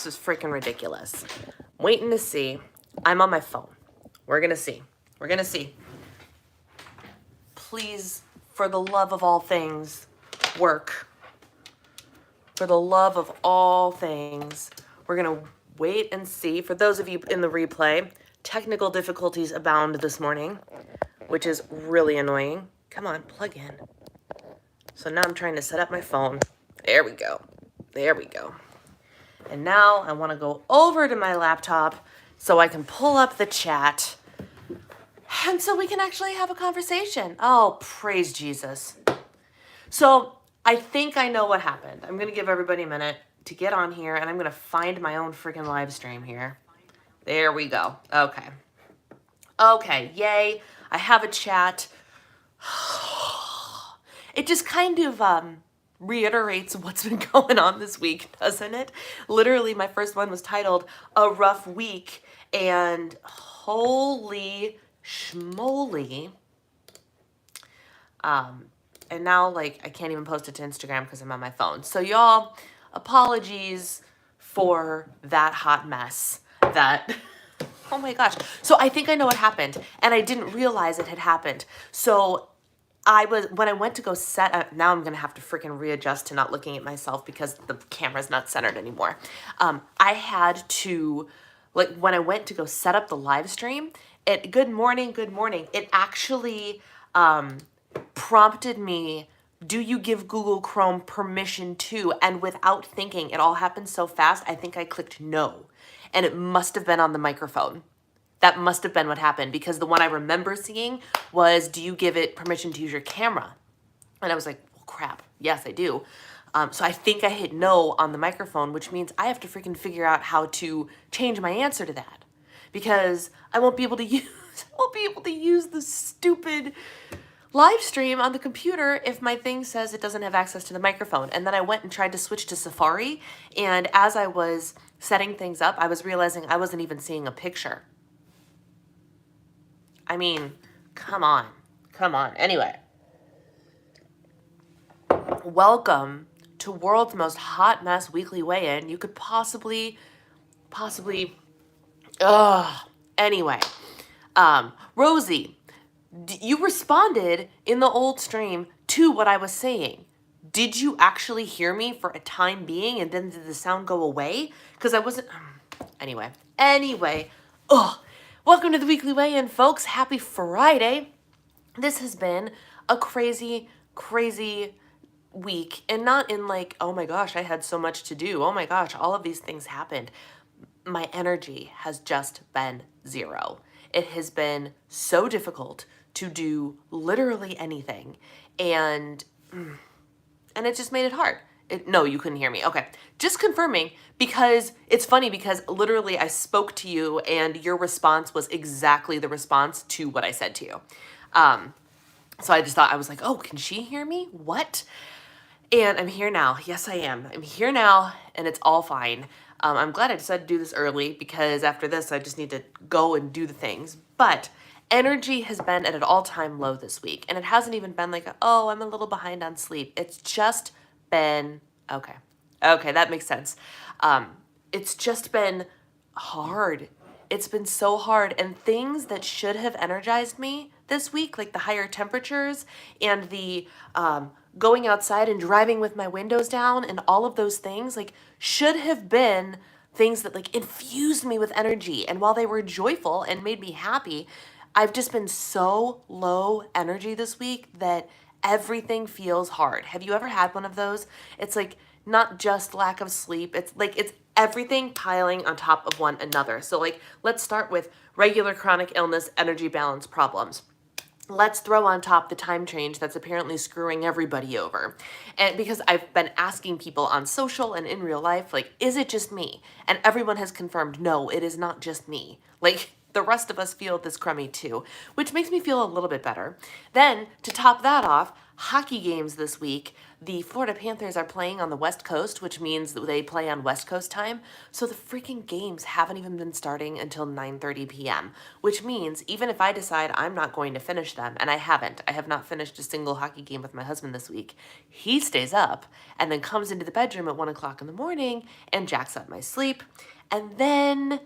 This is freaking ridiculous. Waiting to see. I'm on my phone. We're going to see. We're going to see. Please, for the love of all things, work. For the love of all things, we're going to wait and see. For those of you in the replay, technical difficulties abound this morning, which is really annoying. Come on, plug in. So now I'm trying to set up my phone. There we go. There we go. And now I want to go over to my laptop so I can pull up the chat and so we can actually have a conversation. Oh, praise Jesus. So I think I know what happened. I'm going to give everybody a minute to get on here, and I'm going to find my own freaking live stream here. There we go. Okay. Okay, yay. I have a chat. It just kind of reiterates what's been going on this week, doesn't it? Literally, my first one was titled A Rough Week, and holy schmoly. And now, like, I can't even post it to Instagram because I'm on my phone. So, y'all, apologies for that hot mess. That, oh my gosh. So, I think I know what happened, and I didn't realize it had happened. So, when I went to go set up, now I'm going to have to freaking readjust to not looking at myself because the camera's not centered anymore. I had to, like, when I went to go set up the live stream, good morning, it actually, prompted me, do you give Google Chrome permission to? And without thinking, it all happened so fast, I think I clicked no. And it must have been on the microphone. That must have been what happened, because the one I remember seeing was, do you give it permission to use your camera? And I was like, well, crap, yes, I do. So I think I hit no on the microphone, which means I have to freaking figure out how to change my answer to that, because I won't be able to use the stupid live stream on the computer if my thing says it doesn't have access to the microphone. And then I went and tried to switch to Safari, and as I was setting things up, I was realizing I wasn't even seeing a picture. I mean, come on. Anyway, welcome to World's Most Hot Mess Weekly Weigh-In. You could possibly, anyway, Rosie, you responded in the old stream to what I was saying. Did you actually hear me for a time being, and then did the sound go away? Because I wasn't, anyway, welcome to the Weekly Weigh-In, folks. Happy Friday. This has been a crazy week, and not in like, oh my gosh, I had so much to do. Oh my gosh, all of these things happened. My energy has just been zero. It has been so difficult to do literally anything, and it just made it hard. No, you couldn't hear me. Okay. Just confirming, because it's funny, because literally I spoke to you and your response was exactly the response to what I said to you. So I just thought, I was like, oh, can she hear me? What? And I'm here now. Yes, I am. I'm here now, and it's all fine. I'm glad I decided to do this early, because after this, I just need to go and do the things. But energy has been at an all-time low this week, and it hasn't even been like, oh, I'm a little behind on sleep. It's just been, okay, that makes sense. It's just been hard. It's been so hard, and things that should have energized me this week, like the higher temperatures and the going outside and driving with my windows down and all of those things, like, should have been things that like infused me with energy. And while they were joyful and made me happy, I've just been so low energy this week that everything feels hard. Have you ever had one of those? It's like not just lack of sleep. It's like it's everything piling on top of one another. So like, let's start with regular chronic illness, energy balance problems. Let's throw on top the time change that's apparently screwing everybody over. And because I've been asking people on social and in real life, like, is it just me? And everyone has confirmed, no, it is not just me. Like, the rest of us feel this crummy too, which makes me feel a little bit better. Then, to top that off, hockey games this week. The Florida Panthers are playing on the West Coast, which means that they play on West Coast time. So the freaking games haven't even been starting until 9:30 p.m., which means even if I decide I'm not going to finish them, and I have not finished a single hockey game with my husband this week, he stays up and then comes into the bedroom at 1 o'clock in the morning and jacks up my sleep. And then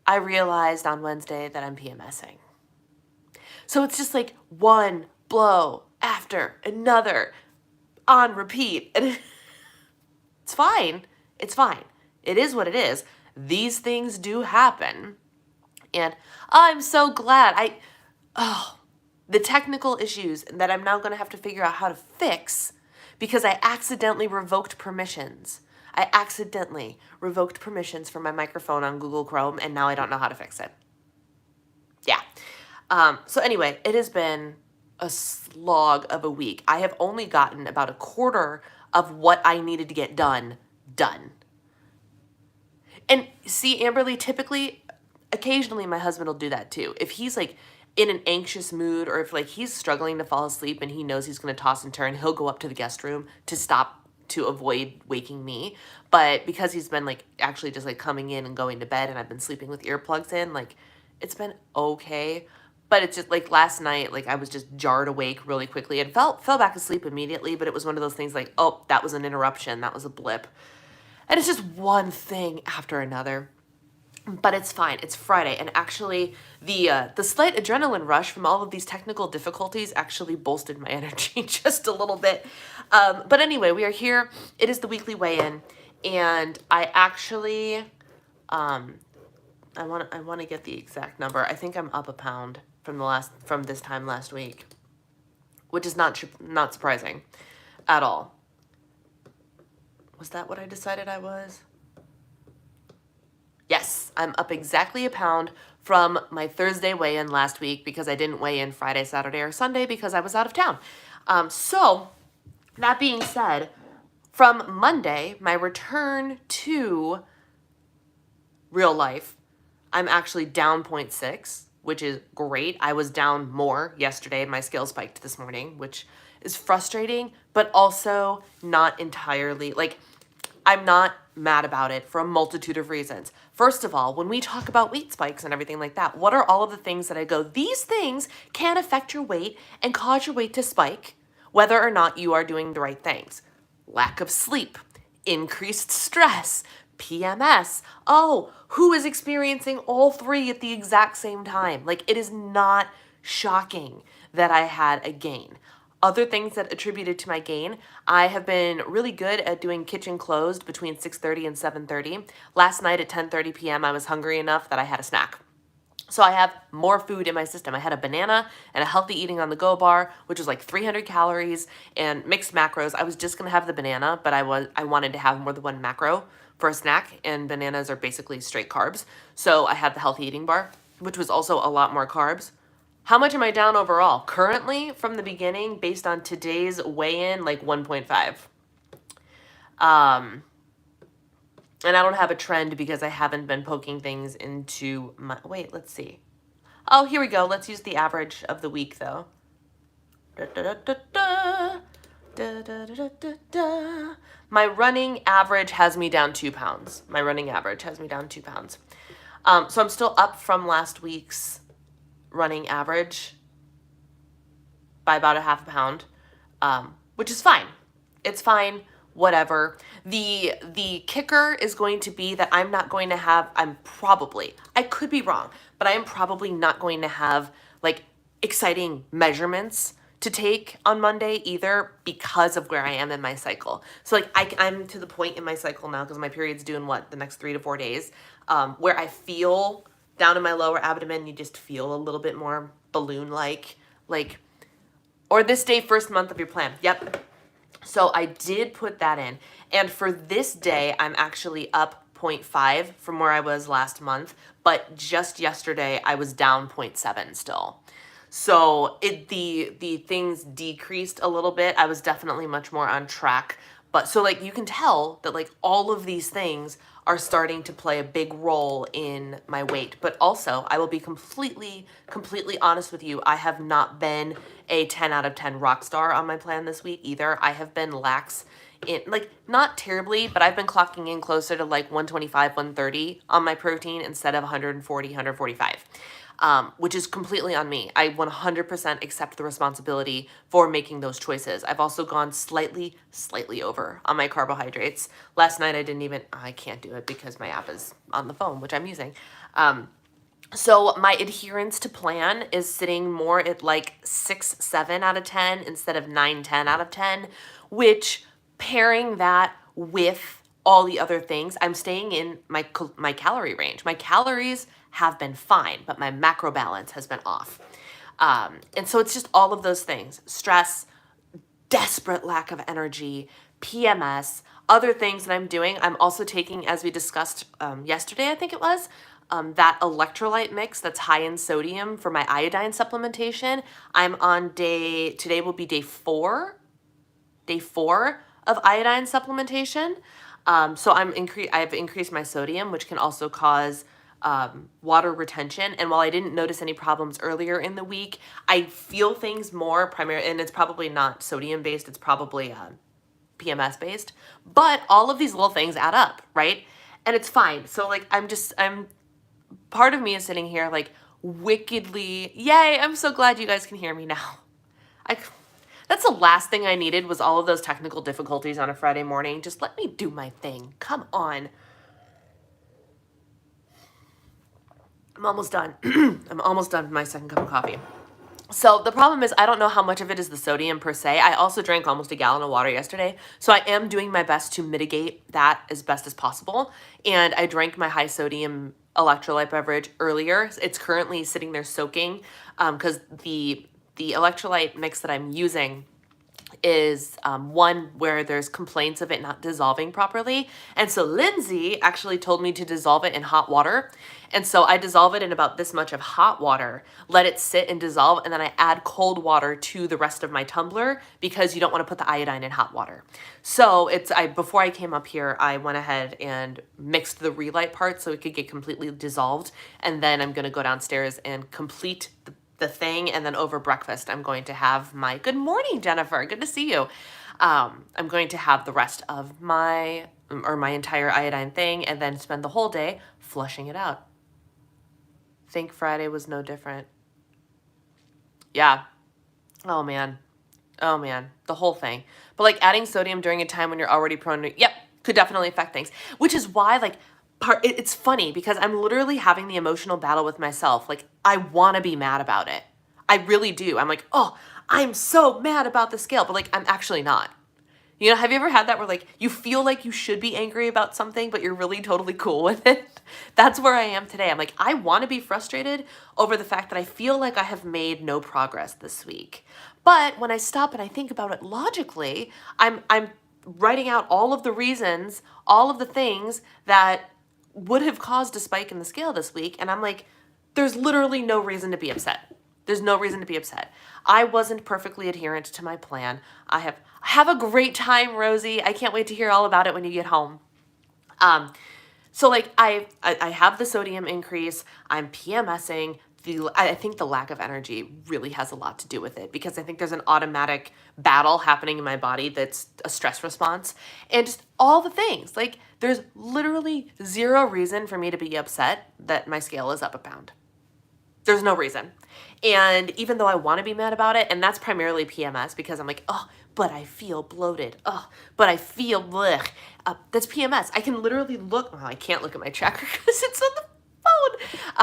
I realized on Wednesday that I'm PMSing. So it's just like one blow after another on repeat. And it's fine. It's fine. It is what it is. These things do happen. And I'm so glad the technical issues that I'm now going to have to figure out how to fix because I accidentally revoked permissions. I accidentally revoked permissions for my microphone on Google Chrome, and now I don't know how to fix it. Yeah. So anyway, it has been a slog of a week. I have only gotten about a quarter of what I needed to get done. And see, Amberly, typically, occasionally my husband will do that too. If he's like in an anxious mood or if like he's struggling to fall asleep and he knows he's going to toss and turn, he'll go up to the guest room to avoid waking me. But because he's been like actually just like coming in and going to bed and I've been sleeping with earplugs in, like it's been okay. But it's just like last night, like I was just jarred awake really quickly and fell back asleep immediately. But it was one of those things like, oh, that was an interruption. That was a blip. And it's just one thing after another. But it's fine. It's Friday. And actually, the slight adrenaline rush from all of these technical difficulties actually bolstered my energy just a little bit. But anyway, we are here. It is the weekly weigh-in. And I actually, I want to get the exact number. I think I'm up a pound from this time last week, which is not surprising at all. Was that what I decided I was? Yes, I'm up exactly a pound from my Thursday weigh-in last week because I didn't weigh in Friday, Saturday, or Sunday because I was out of town. So that being said, from Monday, my return to real life, I'm actually down 0.6, which is great. I was down more yesterday and my scale spiked this morning, which is frustrating, but also not entirely, like, I'm not mad about it for a multitude of reasons. First of all, when we talk about weight spikes and everything like that, what are all of the things that I go, these things can affect your weight and cause your weight to spike, whether or not you are doing the right things. Lack of sleep, increased stress, PMS. Oh, who is experiencing all three at the exact same time? Like, it is not shocking that I had a gain. Other things that attributed to my gain, I have been really good at doing kitchen closed between 6:30 and 7:30. Last night at 10:30 p.m., I was hungry enough that I had a snack. So I have more food in my system. I had a banana and a healthy eating on the go bar, which was like 300 calories and mixed macros. I was just going to have the banana, but I wanted to have more than one macro for a snack, and bananas are basically straight carbs. So I had the healthy eating bar, which was also a lot more carbs. How much am I down overall? Currently, from the beginning, based on today's weigh-in, like 1.5. And I don't have a trend because I haven't been poking things into my... Wait, let's see. Oh, here we go. Let's use the average of the week, though. My running average has me down 2 pounds. So I'm still up from last week's running average by about a half a pound, which is fine. It's fine, whatever. The kicker is going to be that I'm not going to have, I could be wrong, but I am probably not going to have like exciting measurements to take on Monday either because of where I am in my cycle. So like I'm to the point in my cycle now because my period's due in the next 3 to 4 days, where I feel down in my lower abdomen, you just feel a little bit more balloon-like, or this day, first month of your plan. Yep. So I did put that in. And for this day, I'm actually up 0.5 from where I was last month, but just yesterday, I was down 0.7 still. So the things decreased a little bit. I was definitely much more on track, But so like you can tell that like all of these things are starting to play a big role in my weight. But also, I will be completely honest with you. I have not been a 10 out of 10 rock star on my plan this week either. I have been lax in, like, not terribly, but I've been clocking in closer to like 125, 130 on my protein instead of 140, 145. Which is completely on me. I 100% accept the responsibility for making those choices. I've also gone slightly over on my carbohydrates. Last night I can't do it because my app is on the phone, which I'm using. So my adherence to plan is sitting more at like 6, 7 out of 10 instead of 9, 10 out of 10, which pairing that with all the other things, I'm staying in my calorie range. My calories have been fine, but my macro balance has been off. And so it's just all of those things: stress, desperate lack of energy, PMS, other things that I'm doing. I'm also taking, as we discussed yesterday, I think it was, that electrolyte mix that's high in sodium for my iodine supplementation. I'm on today will be day four of iodine supplementation. So I've increased my sodium, which can also cause water retention. And while I didn't notice any problems earlier in the week, I feel things more primarily, and it's probably not sodium based, it's probably PMS based, but all of these little things add up, right? And it's fine. So like, part of me is sitting here like wickedly, yay, I'm so glad you guys can hear me now. That's the last thing I needed, was all of those technical difficulties on a Friday morning. Just let me do my thing. Come on. I'm almost done. I'm almost done with my second cup of coffee. So the problem is I don't know how much of it is the sodium per se. I also drank almost a gallon of water yesterday. So I am doing my best to mitigate that as best as possible. And I drank my high sodium electrolyte beverage earlier. It's currently sitting there soaking because the electrolyte mix that I'm using is one where there's complaints of it not dissolving properly. And so Lindsay actually told me to dissolve it in hot water. And so I dissolve it in about this much of hot water, let it sit and dissolve, and then I add cold water to the rest of my tumbler because you don't want to put the iodine in hot water. So before I came up here, I went ahead and mixed the relight part so it could get completely dissolved. And then I'm going to go downstairs and complete the thing, and then over breakfast I'm going to have my, good morning Jennifer, good to see you. I'm going to have the rest of my entire iodine thing and then spend the whole day flushing it out. Think Friday was no different. Yeah. Oh man, the whole thing. But like adding sodium during a time when you're already prone to, could definitely affect things, which is why like it's funny because I'm literally having the emotional battle with myself. Like, I want to be mad about it. I really do. I'm like, oh, I'm so mad about the scale, but like, I'm actually not. You know, have you ever had that where like you feel like you should be angry about something, but you're really totally cool with it? That's where I am today. I'm like, I want to be frustrated over the fact that I feel like I have made no progress this week. But when I stop and I think about it logically, I'm writing out all of the reasons, all of the things that would have caused a spike in the scale this week. And I'm like, there's literally no reason to be upset. There's no reason to be upset. I wasn't perfectly adherent to my plan. I have a great time, Rosie. I can't wait to hear all about it when you get home. So like I have the sodium increase. I'm PMSing. I think the lack of energy really has a lot to do with it because I think there's an automatic battle happening in my body that's a stress response and just all the things. Like there's literally zero reason for me to be upset that my scale is up a pound. There's no reason. And even though I want to be mad about it, and that's primarily PMS because I'm like, oh, but I feel bloated. Oh, but I feel blech. That's PMS. I can literally look. Oh, I can't look at my tracker because it's on the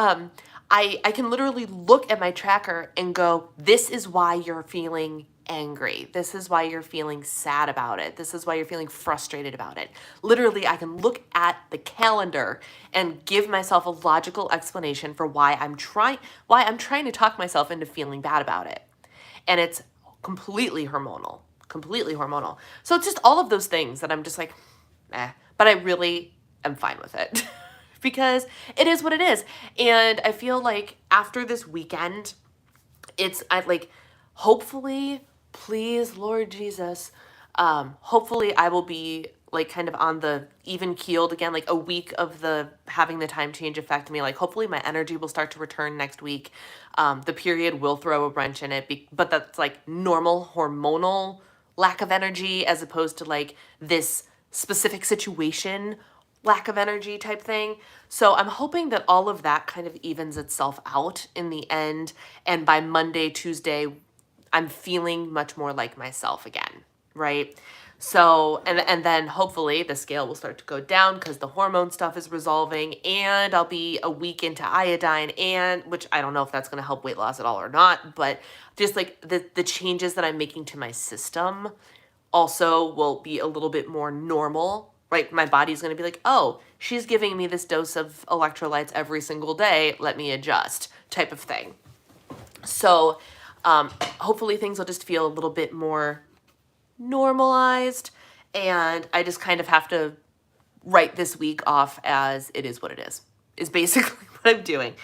phone. I can literally look at my tracker and go, this is why you're feeling angry. This is why you're feeling sad about it. This is why you're feeling frustrated about it. Literally, I can look at the calendar and give myself a logical explanation for why I'm trying to talk myself into feeling bad about it. And it's completely hormonal. So it's just all of those things that I'm just like, but I really am fine with it. Because it is what it is. And I feel like after this weekend, hopefully, please, Lord Jesus, Hopefully I will be like kind of on the even keeled again, like a week of the having the time change affect me. Like hopefully my energy will start to return next week. The period will throw a wrench in it, but that's like normal hormonal lack of energy as opposed to like this specific situation lack of energy type thing. So I'm hoping that all of that kind of evens itself out in the end. And by Monday, Tuesday, I'm feeling much more like myself again, right? So, and then hopefully the scale will start to go down because the hormone stuff is resolving, and I'll be a week into iodine, and which I don't know if that's going to help weight loss at all or not, but just like the changes that I'm making to my system also will be a little bit more normal, right? My body's going to be like, oh, she's giving me this dose of electrolytes every single day. Let me adjust, type of thing. So hopefully things will just feel a little bit more normalized, and I just kind of have to write this week off as it is what it is basically what I'm doing,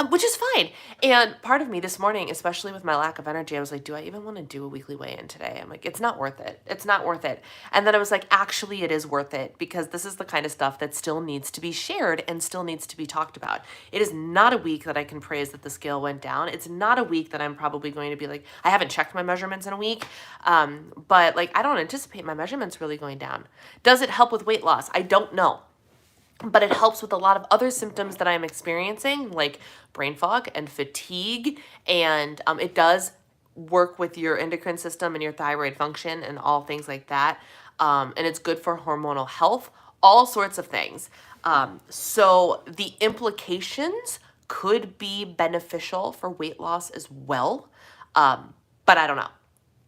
which is fine. And part of me this morning, especially with my lack of energy, I was like, do I even want to do a weekly weigh-in today? I'm like, it's not worth it. It's not worth it. And then I was like, actually, it is worth it, because this is the kind of stuff that still needs to be shared and still needs to be talked about. It is not a week that I can praise that the scale went down. It's not a week that I'm probably going to be like, I haven't checked my measurements in a week, but like, I don't anticipate my measurements really going down. Does it help with weight loss? I don't know. But it helps with a lot of other symptoms that I'm experiencing, like brain fog and fatigue. And it does work with your endocrine system and your thyroid function and all things like that. And it's good for hormonal health, all sorts of things. So the implications could be beneficial for weight loss as well. But I don't know.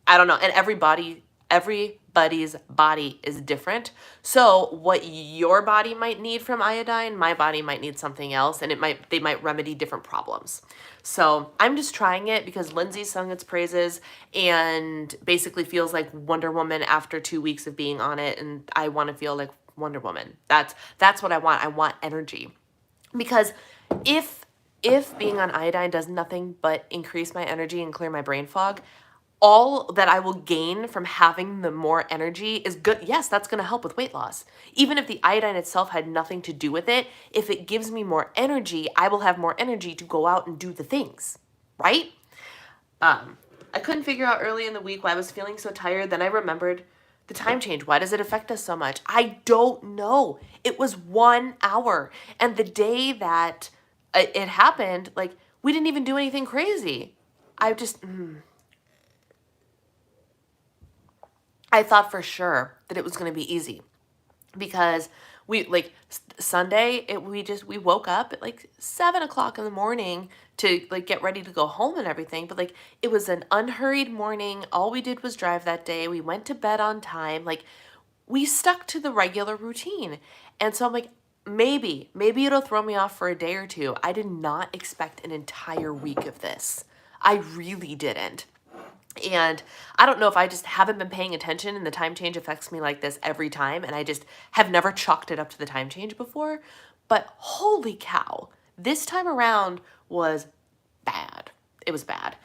And everybody's body is different. So what your body might need from iodine, my body might need something else, and they might remedy different problems. So I'm just trying it because Lindsay sung its praises and basically feels like Wonder Woman after 2 weeks of being on it, and I want to feel like Wonder Woman. That's what I want. I want energy. Because if being on iodine does nothing but increase my energy and clear my brain fog, all that I will gain from having the more energy is good. Yes, that's going to help with weight loss. Even if the iodine itself had nothing to do with it, if it gives me more energy, I will have more energy to go out and do the things, right? I couldn't figure out early in the week why I was feeling so tired. Then I remembered the time change. Why does it affect us so much? I don't know. It was 1 hour. And the day that it happened, like, we didn't even do anything crazy. I thought for sure that it was going to be easy, because we like Sunday, we woke up at like 7 o'clock in the morning to like get ready to go home and everything. But like, it was an unhurried morning. All we did was drive that day. We went to bed on time. Like, we stuck to the regular routine. And so I'm like, maybe it'll throw me off for a day or two. I did not expect an entire week of this. I really didn't. And I don't know if I just haven't been paying attention and the time change affects me like this every time, and I just have never chalked it up to the time change before. But holy cow, this time around was bad. It was bad.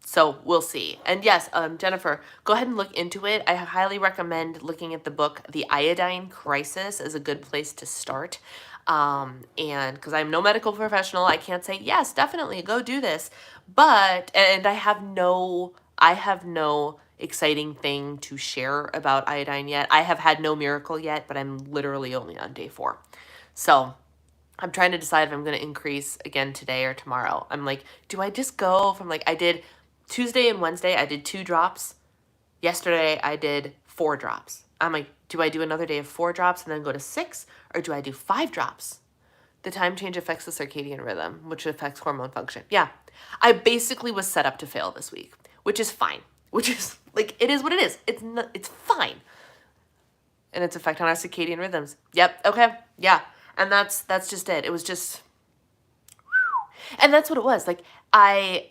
So we'll see. And yes, Jennifer, go ahead and look into it. I highly recommend looking at the book, The Iodine Crisis, is a good place to start. And because I'm no medical professional, I can't say, yes, definitely go do this. But, and I have no exciting thing to share about iodine yet. I have had no miracle yet, but I'm literally only on day 4. So I'm trying to decide if I'm going to increase again today or tomorrow. I'm like, do I just go from like, I did Tuesday and Wednesday, I did 2 drops. Yesterday, I did 4 drops. I'm like, do I do another day of 4 drops and then go to 6? Or do I do 5 drops? The time change affects the circadian rhythm, which affects hormone function. Yeah, I basically was set up to fail this week, which is fine. Which is like, it is what it is. It's fine. And its effect on our circadian rhythms. Yep. Okay. Yeah. And that's just it. It was just, and that's what it was. Like, I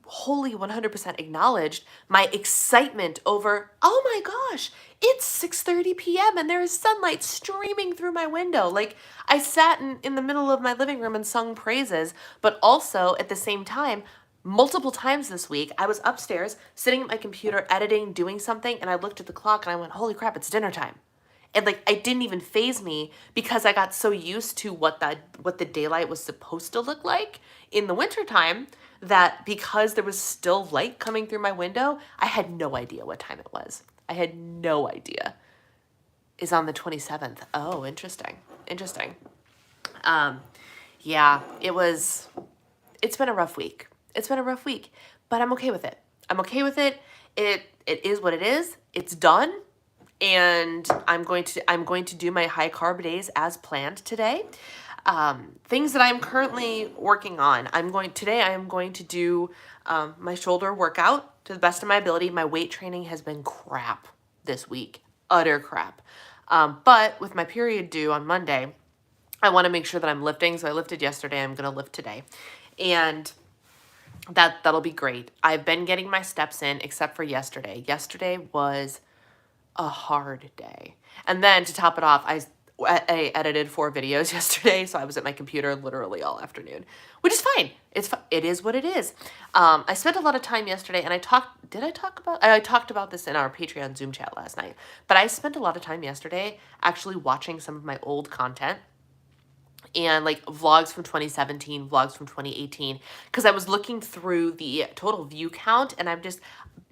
wholly 100% acknowledged my excitement over, oh my gosh, it's 6:30 p.m. and there is sunlight streaming through my window. Like, I sat in the middle of my living room and sung praises, but also at the same time, multiple times this week, I was upstairs sitting at my computer editing, doing something, and I looked at the clock and I went, holy crap, it's dinner time. And like, it didn't even faze me because I got so used to what the daylight was supposed to look like in the wintertime that because there was still light coming through my window, I had no idea what time it was. I had no idea. Is on the 27th. Oh, interesting. Interesting. Yeah, it's been a rough week. It's been a rough week, but I'm okay with it. I'm okay with it. It is what it is. It's done. And I'm going to do my high carb days as planned today. Things that I'm currently working on. Today I am going to do my shoulder workout to the best of my ability. My weight training has been crap this week, utter crap. But with my period due on Monday, I want to make sure that I'm lifting. So I lifted yesterday. I'm going to lift today, and that'll be great. I've been getting my steps in, except for yesterday. Yesterday was a hard day. And then to top it off, I edited 4 videos yesterday, so I was at my computer literally all afternoon, which is fine. It is what it is. I spent a lot of time yesterday, and I talked about this in our Patreon Zoom chat last night, but I spent a lot of time yesterday actually watching some of my old content and like vlogs from 2017, vlogs from 2018, because I was looking through the total view count, and I'm just,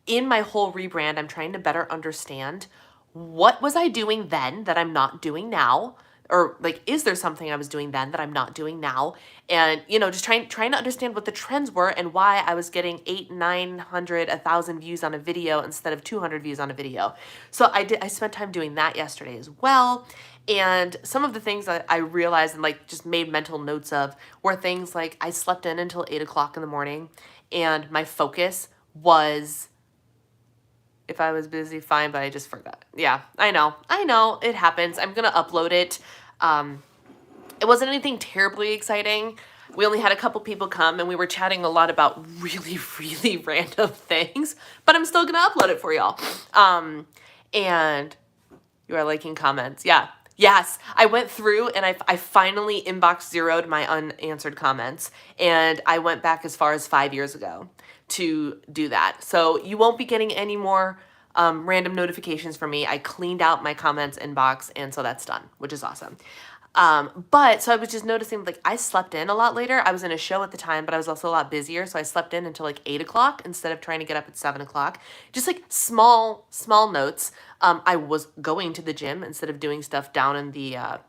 in my whole rebrand, I'm trying to better understand what was I doing then that I'm not doing now, or like, is there something I was doing then that I'm not doing now? And, you know, just trying to understand what the trends were and why I was getting 800, 900, 1,000 views on a video instead of 200 views on a video. So I spent time doing that yesterday as well. And some of the things that I realized and like just made mental notes of were things like I slept in until 8 o'clock in the morning, and my focus was, if I was busy, fine, but I just forgot. Yeah, I know, it happens. I'm gonna upload it. It wasn't anything terribly exciting. We only had a couple people come, and we were chatting a lot about really, really random things, but I'm still gonna upload it for y'all. And you are liking comments. Yeah. Yes, I went through and I finally inbox zeroed my unanswered comments, and I went back as far as 5 years ago to do that. So you won't be getting any more random notifications from me. I cleaned out my comments inbox, and so that's done, which is awesome. But so I was just noticing, like, I slept in a lot later. I was in a show at the time, but I was also a lot busier. So I slept in until like 8 o'clock instead of trying to get up at 7 o'clock. Just like small notes. I was going to the gym instead of doing stuff down in the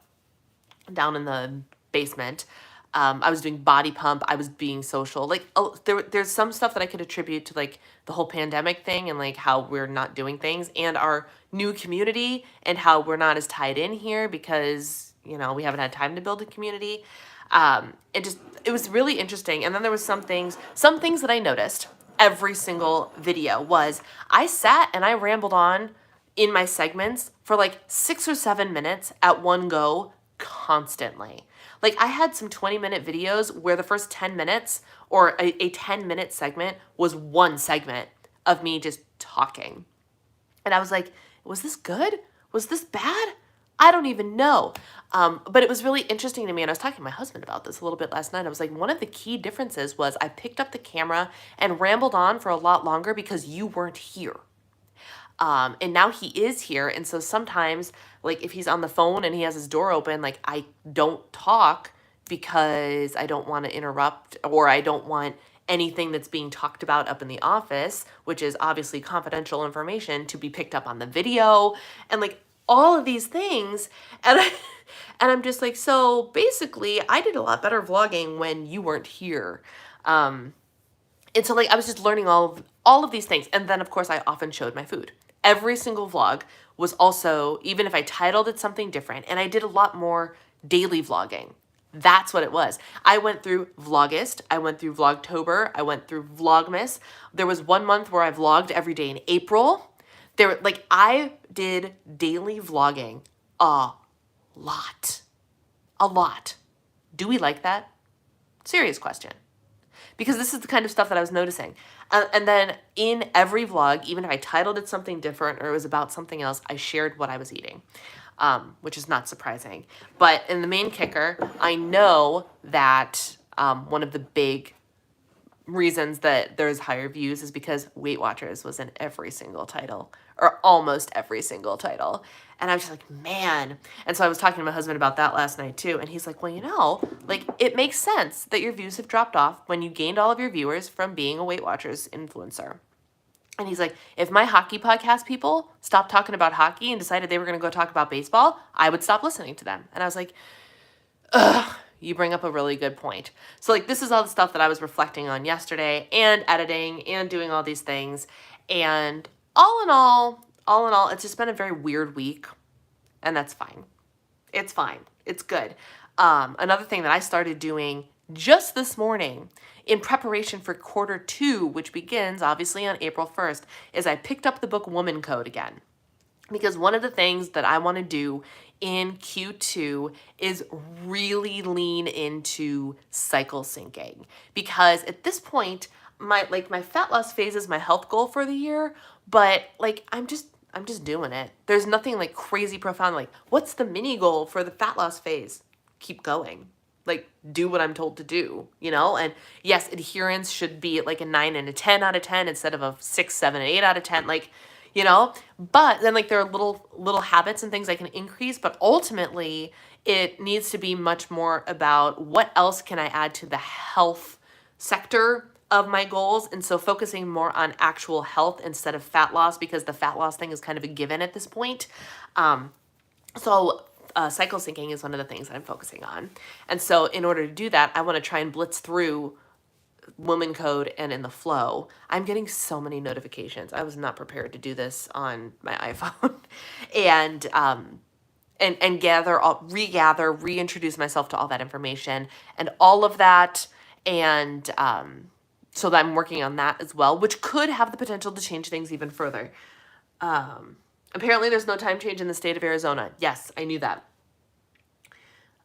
basement. I was doing body pump. I was being social. Like, there's some stuff that I could attribute to like the whole pandemic thing and like how we're not doing things, and our new community, and how we're not as tied in here because, you know, we haven't had time to build a community. It was really interesting. And then there was some things that I noticed every single video was I sat and I rambled on in my segments for like 6 or 7 minutes at one go constantly. Like, I had some 20-minute videos where the first 10 minutes or a 10-minute segment was one segment of me just talking. And I was like, was this good? Was this bad? I don't even know. But it was really interesting to me. And I was talking to my husband about this a little bit last night. I was like, one of the key differences was I picked up the camera and rambled on for a lot longer because you weren't here. And now he is here. And so sometimes, like, if he's on the phone and he has his door open, like, I don't talk because I don't want to interrupt, or I don't want anything that's being talked about up in the office, which is obviously confidential information, to be picked up on the video, and like all of these things. And I'm just like, so basically I did a lot better vlogging when you weren't here. And so like I was just learning all of these things. And then of course I often showed my food. Every single vlog was also, even if I titled it something different, and I did a lot more daily vlogging. That's what it was. I went through Vlogust, I went through Vlogtober, I went through Vlogmas. There was 1 month where I vlogged every day in April. I did daily vlogging a lot. A lot. Do we like that? Serious question. Because this is the kind of stuff that I was noticing. And then in every vlog, even if I titled it something different or it was about something else, I shared what I was eating, which is not surprising. But in the main kicker, I know that one of the big reasons that there's higher views is because Weight Watchers was in every single title, or almost every single title. And I was just like, man. And so I was talking to my husband about that last night too. And he's like, well, you know, like it makes sense that your views have dropped off when you gained all of your viewers from being a Weight Watchers influencer. And he's like, if my hockey podcast people stopped talking about hockey and decided they were going to go talk about baseball, I would stop listening to them. And I was like, ugh, you bring up a really good point. So like, this is all the stuff that I was reflecting on yesterday and editing and doing all these things. And all in all, it's just been a very weird week, and that's fine. It's fine. It's good. Another thing that I started doing just this morning in preparation for Q2, which begins obviously on April 1st, is I picked up the book Woman Code again. Because one of the things that I want to do in Q2 is really lean into cycle syncing. Because at this point, my fat loss phase is my health goal for the year, but like I'm just doing it. There's nothing like crazy profound, like what's the mini goal for the fat loss phase? Keep going. Like do what I'm told to do, you know? And yes, adherence should be like a 9 and a 10 out of 10 instead of a 6, 7, and 8 out of 10, like, you know? But then like there are little habits and things I can increase, but ultimately it needs to be much more about what else can I add to the health sector of my goals. And so focusing more on actual health instead of fat loss, because the fat loss thing is kind of a given at this point. Cycle syncing is one of the things that I'm focusing on. And so in order to do that, I want to try and blitz through Woman Code and in the flow. I'm getting so many notifications. I was not prepared to do this on my iPhone. and reintroduce myself to all that information and all of that. And so that I'm working on that as well, which could have the potential to change things even further. Apparently there's no time change in the state of Arizona. Yes, I knew that.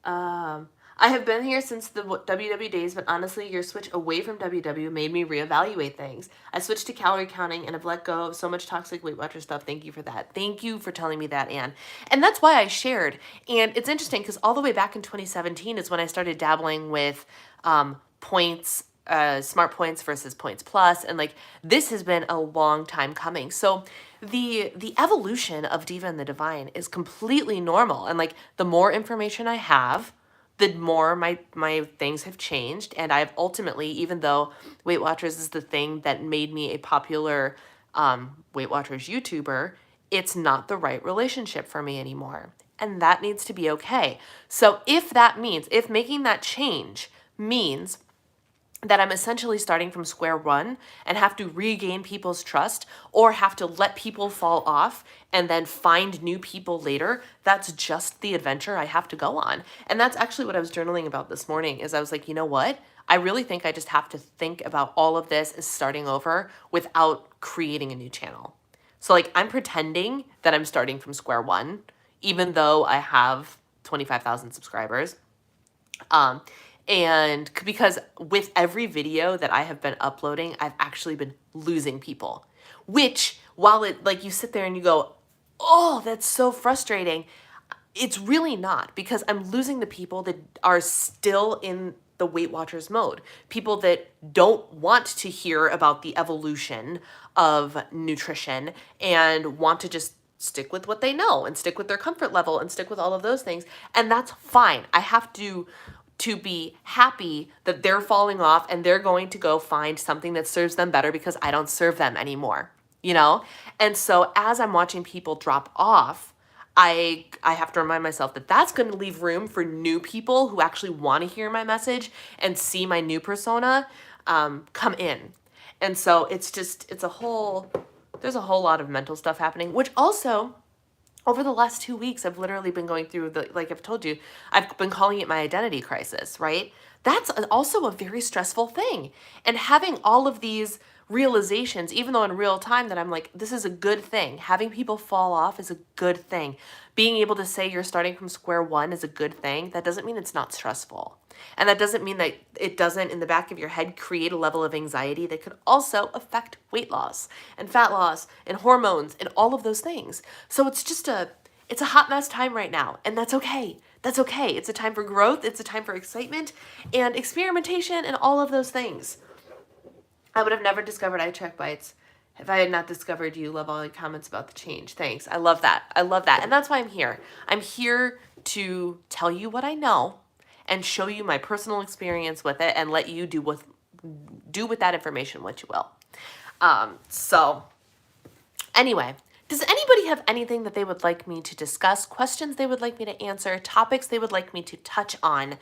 I have been here since the WW days, but honestly, your switch away from WW made me reevaluate things. I switched to calorie counting and have let go of so much toxic Weight Watcher stuff. Thank you for that. Thank you for telling me that, Anne. And that's why I shared. And it's interesting because all the way back in 2017 is when I started dabbling with points, smart points versus points plus. And like, this has been a long time coming. So the evolution of Diva and the Divine is completely normal. And like, the more information I have, the more my things have changed. And I've ultimately, even though Weight Watchers is the thing that made me a popular Weight Watchers YouTuber, it's not the right relationship for me anymore. And that needs to be okay. So if making that change means that I'm essentially starting from square one and have to regain people's trust or have to let people fall off and then find new people later, that's just the adventure I have to go on. And that's actually what I was journaling about this morning, is I was like, you know what? I really think I just have to think about all of this as starting over without creating a new channel. So like, I'm pretending that I'm starting from square one, even though I have 25,000 subscribers. And because with every video that I have been uploading, I've actually been losing people, which while it, like, you sit there and you go, oh, that's so frustrating. It's really not, because I'm losing the people that are still in the Weight Watchers mode. People that don't want to hear about the evolution of nutrition and want to just stick with what they know and stick with their comfort level and stick with all of those things. And that's fine. I have to be happy that they're falling off and they're going to go find something that serves them better because I don't serve them anymore, you know? And so as I'm watching people drop off, I have to remind myself that that's going to leave room for new people who actually want to hear my message and see my new persona come in. And so there's a whole lot of mental stuff happening, which also, over the last 2 weeks, I've literally been going through like I've told you, I've been calling it my identity crisis, right? That's also a very stressful thing. And having all of these realizations, even though in real time, that I'm like, this is a good thing. Having people fall off is a good thing. Being able to say you're starting from square one is a good thing. That doesn't mean it's not stressful. And that doesn't mean that it doesn't, in the back of your head, create a level of anxiety that could also affect weight loss and fat loss and hormones and all of those things. So it's a hot mess time right now. And that's okay. That's okay. It's a time for growth. It's a time for excitement and experimentation and all of those things. I would have never discovered eye check bites if I had not discovered you. Love all your comments about the change. Thanks. I love that. I love that. And that's why I'm here. I'm here to tell you what I know and show you my personal experience with it and let you do with that information what you will. So anyway, does anybody have anything that they would like me to discuss, questions they would like me to answer, topics they would like me to touch on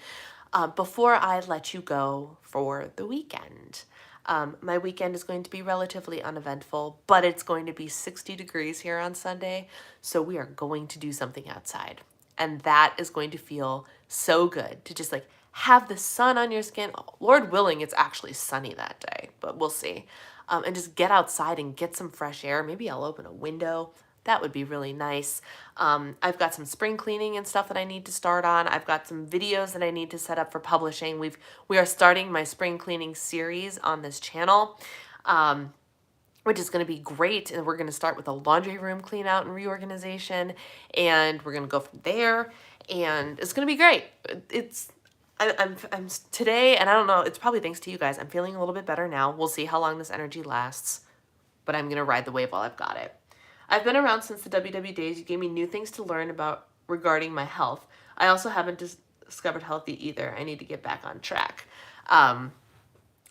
before I let you go for the weekend? My weekend is going to be relatively uneventful, but it's going to be 60 degrees here on Sunday, so we are going to do something outside. And that is going to feel so good to just like have the sun on your skin. Lord willing, it's actually sunny that day, but we'll see. And just get outside and get some fresh air. Maybe I'll open a window. That would be really nice. I've got some spring cleaning and stuff that I need to start on. I've got some videos that I need to set up for publishing. We are starting my spring cleaning series on this channel, which is going to be great. And we're going to start with a laundry room clean out and reorganization, and we're going to go from there. And it's going to be great. I'm today, and I don't know, it's probably thanks to you guys, I'm feeling a little bit better now. We'll see how long this energy lasts, but I'm going to ride the wave while I've got it. I've been around since the WW days. You gave me new things to learn about regarding my health. I also haven't discovered healthy either. I need to get back on track. And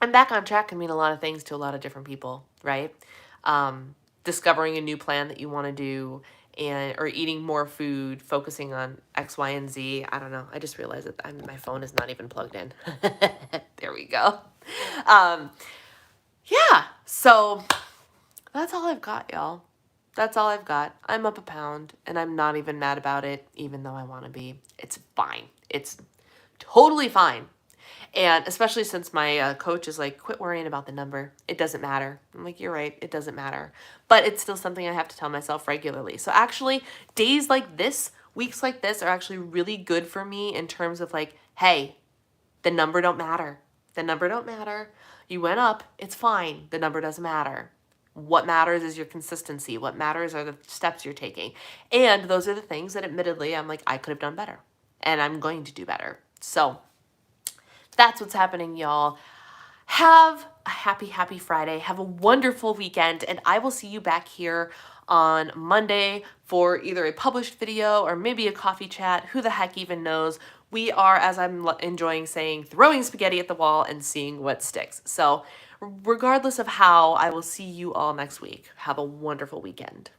back on track can mean a lot of things to a lot of different people, right? Discovering a new plan that you want to do, or eating more food, focusing on X, Y, and Z. I don't know. I just realized that my phone is not even plugged in. There we go. Yeah, so that's all I've got, y'all. That's all I've got. I'm up a pound, and I'm not even mad about it, even though I want to be. It's fine. It's totally fine. And especially since my coach is like, quit worrying about the number. It doesn't matter. I'm like, you're right. It doesn't matter. But it's still something I have to tell myself regularly. So actually, days like this, weeks like this are actually really good for me in terms of like, hey, the number don't matter. The number don't matter. You went up. It's fine. The number doesn't matter. What matters is your consistency. What matters are the steps you're taking. And those are the things that admittedly, I'm like, I could have done better. And I'm going to do better. So that's what's happening, y'all. Have a happy, happy Friday. Have a wonderful weekend. And I will see you back here on Monday for either a published video or maybe a coffee chat. Who the heck even knows? We are, as I'm enjoying saying, throwing spaghetti at the wall and seeing what sticks. So regardless of how, I will see you all next week. Have a wonderful weekend.